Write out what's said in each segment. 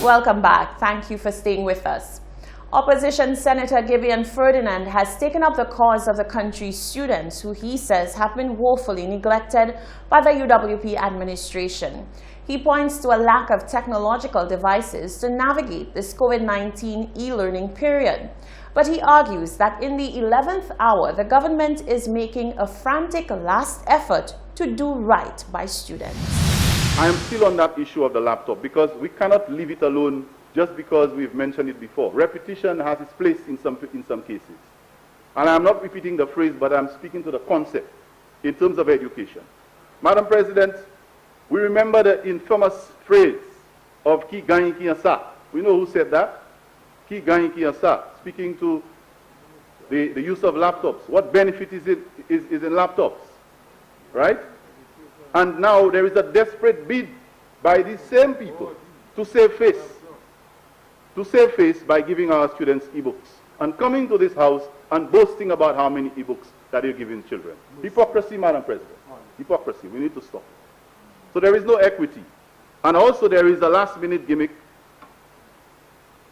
Welcome back. Thank you for staying with us. Opposition Senator Gideon Ferdinand has taken up the cause of the country's students who he says have been woefully neglected by the UWP administration. He points to a lack of technological devices to navigate this COVID-19 e-learning period. But he argues that in the 11th hour, the government is making a frantic last effort to do right by students. I am still on that issue of the laptop because we cannot leave it alone just because we've mentioned it before. Repetition has its place in some cases. And I'm not repeating the phrase, but I'm speaking to the concept in terms of education. Madam President, we remember the infamous phrase of Ki Ganyi Ki Asa. We know who said that? Ki Ganyi Ki Asa, speaking to the use of laptops. What benefit is in laptops, right? And now there is a desperate bid by these same people to save face. To save face by giving our students e-books and coming to this house and boasting about how many e-books that they're giving children. Hypocrisy, Madam President. Hypocrisy. We need to stop. So there is no equity. And also there is a last-minute gimmick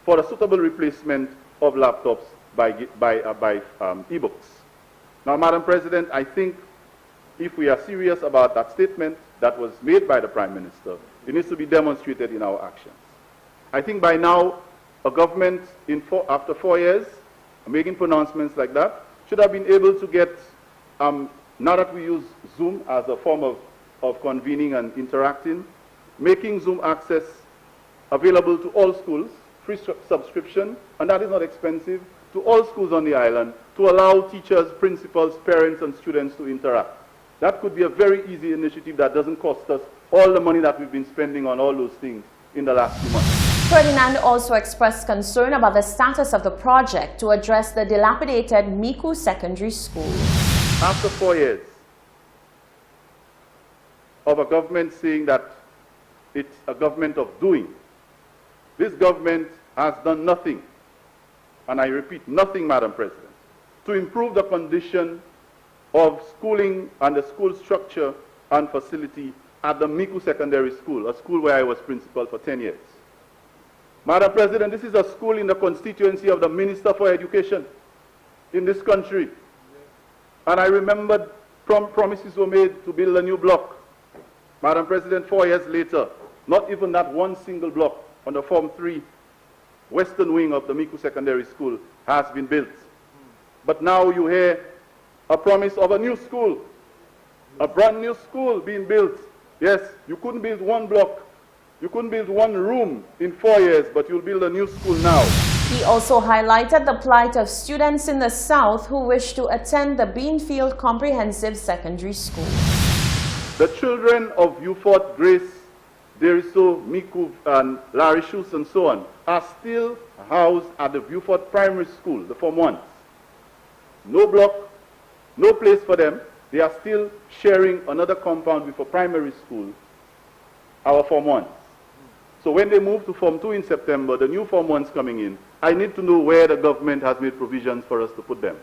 for a suitable replacement of laptops by e-books. Now, Madam President, I think if we are serious about that statement that was made by the Prime Minister, it needs to be demonstrated in our actions. I think by now, a government after 4 years, making pronouncements like that, should have been able to get, now that we use Zoom as a form of convening and interacting, making Zoom access available to all schools, free subscription, and that is not expensive, to all schools on the island, to allow teachers, principals, parents, and students to interact. That could be a very easy initiative that doesn't cost us all the money that we've been spending on all those things in the last few months. Ferdinand also expressed concern about the status of the project to address the dilapidated Miku Secondary School. After 4 years of a government saying that it's a government of doing, this government has done nothing, and I repeat, nothing, Madam President, to improve the condition of schooling and the school structure and facility at the Miku Secondary School, a school where I was principal for 10 years. Madam President, this is a school in the constituency of the Minister for Education in this country. And I remember promises were made to build a new block. Madam President, 4 years later, not even that one single block on the Form 3 western wing of the Miku Secondary School has been built. But now you hear a promise of a new school, a brand new school being built. Yes, you couldn't build one block, you couldn't build one room in 4 years, but you'll build a new school now. He also highlighted the plight of students in the South who wish to attend the Beanfield Comprehensive Secondary School. The children of Beaufort, Grace, Deriso, Miku, and Larry Schultz, and so on, are still housed at the Beaufort Primary School, the Form 1s. No block, no place for them. They are still sharing another compound with a primary school, our Form 1s. So when they move to Form 2 in September, the new Form 1s coming in, I need to know where the government has made provisions for us to put them.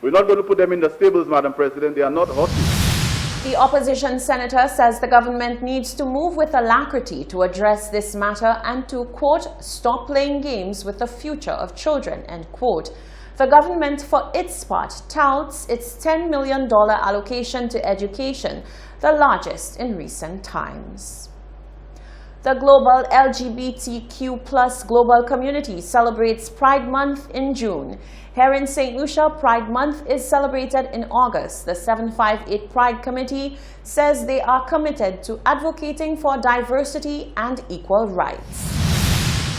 We're not going to put them in the stables, Madam President. They are not horses. The opposition senator says the government needs to move with alacrity to address this matter and to, quote, stop playing games with the future of children, end quote. The government, for its part, touts its $10 million allocation to education, the largest in recent times. The global LGBTQ+ global community celebrates Pride Month in June. Here in St. Lucia, Pride Month is celebrated in August. The 758 Pride Committee says they are committed to advocating for diversity and equal rights.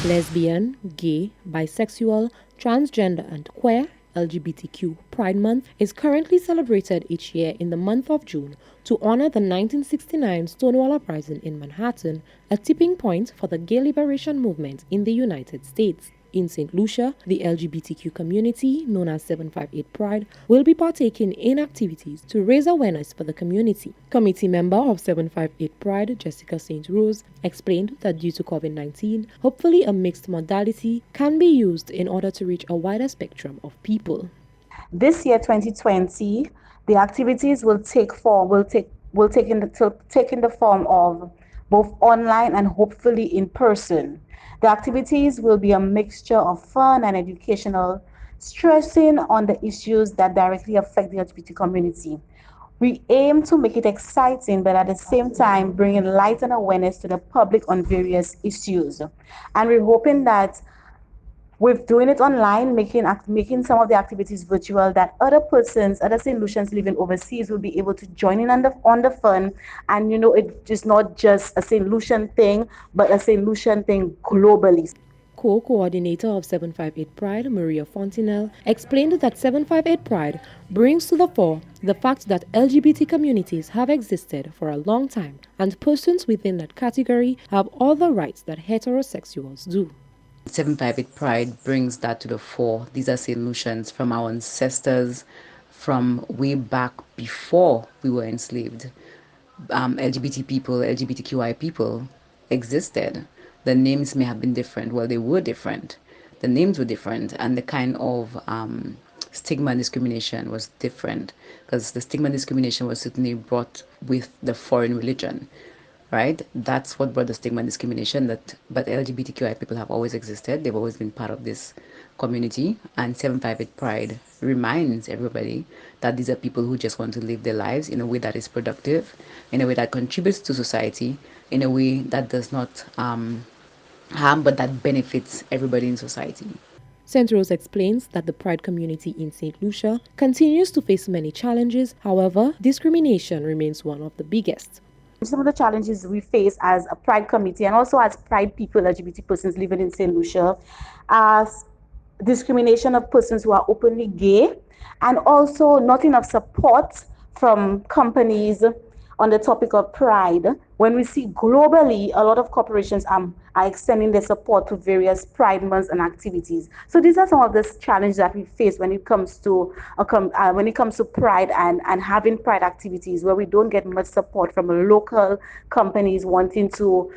Lesbian, gay, bisexual, transgender and queer LGBTQ Pride Month is currently celebrated each year in the month of June to honor the 1969 Stonewall Uprising in Manhattan, a tipping point for the gay liberation movement in the United States. In St. Lucia, the LGBTQ community, known as 758 Pride, will be partaking in activities to raise awareness for the community. Committee member of 758 Pride, Jessica St. Rose, explained that due to COVID-19, hopefully a mixed modality can be used in order to reach a wider spectrum of people. This year, 2020, the activities will take in the form of both online and hopefully in person. The activities will be a mixture of fun and educational, stressing on the issues that directly affect the LGBT community. We aim to make it exciting, but at the same time, bringing light and awareness to the public on various issues. And we're hoping that with doing it online, making some of the activities virtual, that other persons, other St. Lucians living overseas will be able to join in on the fun. And it is not just a St. Lucian thing, but a St. Lucian thing globally. Co-coordinator of 758 Pride, Maria Fontinel, explained that 758 Pride brings to the fore the fact that LGBT communities have existed for a long time and persons within that category have all the rights that heterosexuals do. 758 Pride brings that to the fore. These are solutions from our ancestors from way back before we were enslaved. LGBT people, LGBTQI people existed. The names may have been different. Well, they were different. The names were different, and the kind of stigma and discrimination was different, because the stigma and discrimination was certainly brought with the foreign religion. Right? That's what brought the stigma and discrimination. But LGBTQI people have always existed. They've always been part of this community. And 758 Pride reminds everybody that these are people who just want to live their lives in a way that is productive, in a way that contributes to society, in a way that does not harm, but that benefits everybody in society. St. Rose explains that the Pride community in St. Lucia continues to face many challenges. However, discrimination remains one of the biggest. Some of the challenges we face as a Pride committee and also as Pride people, LGBT persons living in St. Lucia, are discrimination of persons who are openly gay, and also not enough support from companies on the topic of Pride. When we see globally, a lot of corporations are extending their support to various Pride months and activities. So these are some of the challenges that we face when it comes to Pride and having Pride activities, where we don't get much support from local companies wanting to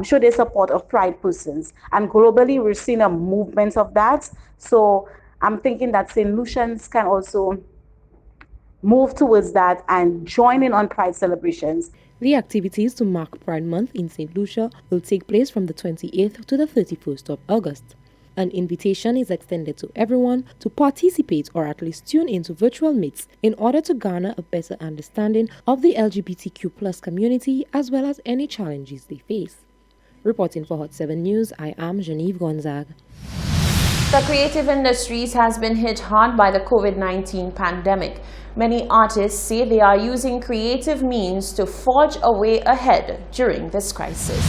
show their support of Pride persons. And globally, we're seeing a movement of that. So I'm thinking that St. Lucians can also move towards that and join in on Pride celebrations. The activities to mark Pride Month in St. Lucia will take place from the 28th to the 31st of August. An invitation is extended to everyone to participate or at least tune into virtual meets in order to garner a better understanding of the LGBTQ+ community as well as any challenges they face. Reporting for Hot 7 News, I am Genevieve Gonzague. The creative industries has been hit hard by the COVID-19 pandemic. Many artists say they are using creative means to forge a way ahead during this crisis.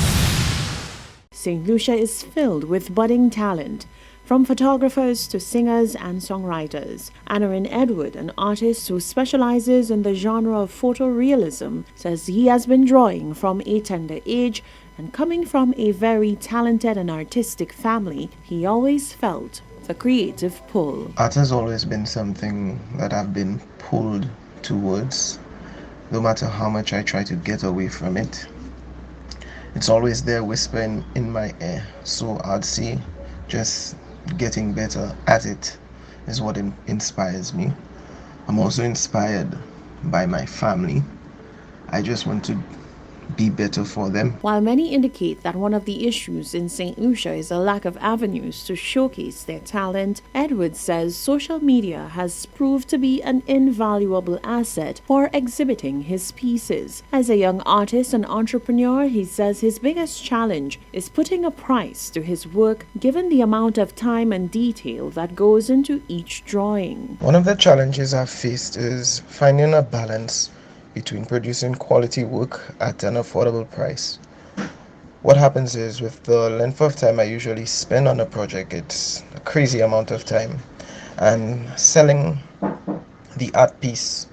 St. Lucia is filled with budding talent, from photographers to singers and songwriters. Anarin Edward, an artist who specializes in the genre of photorealism, says he has been drawing from a tender age, and coming from a very talented and artistic family, he always felt the creative pull. Art has always been something that I've been pulled towards, no matter how much I try to get away from it. It's always there whispering in my ear. So I'd say just getting better at it is what inspires me. I'm also inspired by my family. I just want to be better for them. While many indicate that one of the issues in St. Lucia is a lack of avenues to showcase their talent, Edwards says social media has proved to be an invaluable asset for exhibiting his pieces. As a young artist and entrepreneur, he says his biggest challenge is putting a price to his work given the amount of time and detail that goes into each drawing. One of the challenges I've faced is finding a balance between producing quality work at an affordable price. What happens is, with the length of time I usually spend on a project, it's a crazy amount of time, and selling the art piece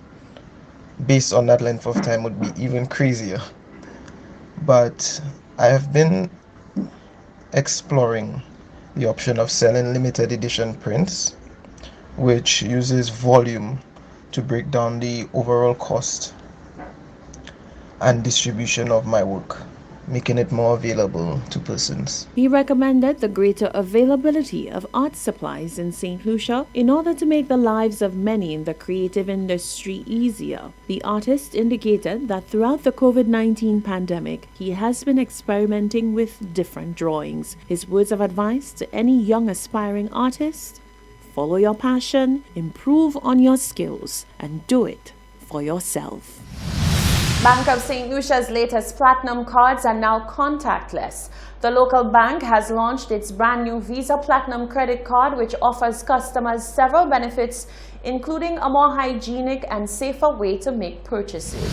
based on that length of time would be even crazier. But I have been exploring the option of selling limited edition prints, which uses volume to break down the overall cost and distribution of my work, making it more available to persons. He recommended the greater availability of art supplies in St. Lucia in order to make the lives of many in the creative industry easier. The artist indicated that throughout the COVID-19 pandemic, he has been experimenting with different drawings. His words of advice to any young aspiring artist: follow your passion, improve on your skills, and do it for yourself. Bank of St. Lucia's latest Platinum cards are now contactless. The local bank has launched its brand new Visa Platinum credit card, which offers customers several benefits, including a more hygienic and safer way to make purchases.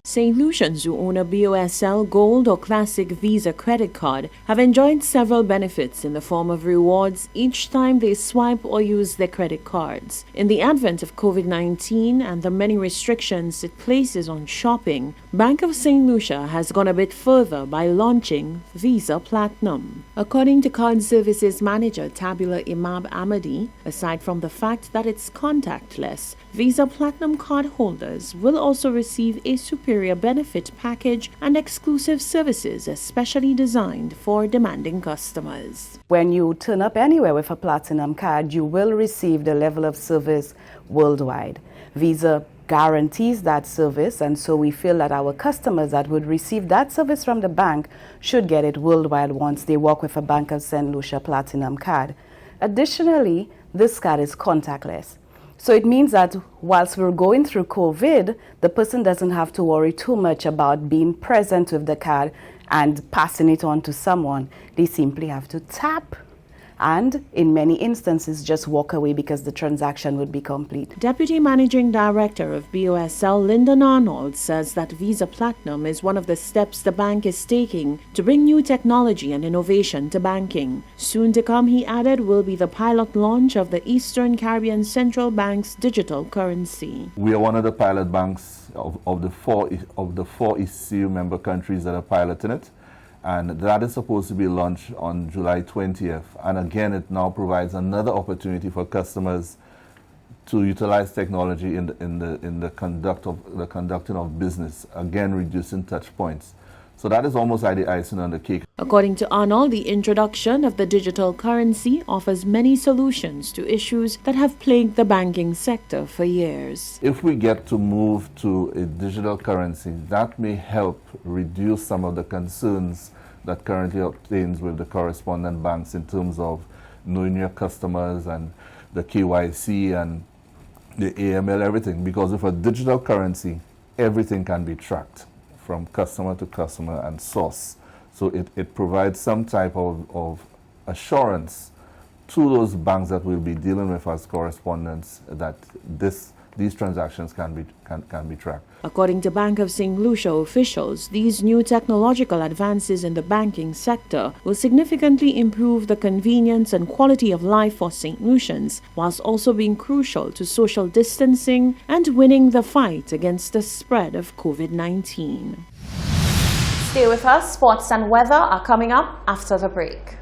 St. Lucians who own a BOSL Gold or Classic Visa credit card have enjoyed several benefits in the form of rewards each time they swipe or use their credit cards. In the advent of COVID-19 and the many restrictions it places on shopping, Bank of St. Lucia has gone a bit further by launching Visa Platinum. According to Card Services Manager Tabula Imab Amadi, aside from the fact that it's contactless, Visa Platinum card holders will also receive a superior benefit package and exclusive services especially designed for demanding customers. When you turn up anywhere with a Platinum card, you will receive the level of service worldwide. Visa guarantees that service, and so we feel that our customers that would receive that service from the bank should get it worldwide once they walk with a Bank of St. Lucia Platinum card. Additionally, this card is contactless. So it means that whilst we're going through COVID, the person doesn't have to worry too much about being present with the card and passing it on to someone. They simply have to tap and, in many instances, just walk away because the transaction would be complete. Deputy Managing Director of BOSL, Lyndon Arnold, says that Visa Platinum is one of the steps the bank is taking to bring new technology and innovation to banking. Soon to come, he added, will be the pilot launch of the Eastern Caribbean Central Bank's digital currency. We are one of the pilot banks of the four ECU member countries that are piloting it. And that is supposed to be launched on July 20th. And again, it now provides another opportunity for customers to utilize technology in the conducting of business, again reducing touch points. So that is almost like the icing on the cake. According to Arnold, the introduction of the digital currency offers many solutions to issues that have plagued the banking sector for years. If we get to move to a digital currency, that may help reduce some of the concerns that currently obtains with the correspondent banks in terms of knowing your customers and the KYC and the AML, everything. Because with a digital currency, everything can be tracked from customer to customer and source. So it provides some type of assurance to those banks that will be dealing with as correspondents that these transactions can be tracked. According to Bank of St. Lucia officials, these new technological advances in the banking sector will significantly improve the convenience and quality of life for St. Lucians, whilst also being crucial to social distancing and winning the fight against the spread of COVID-19. Stay with us. Sports and weather are coming up after the break.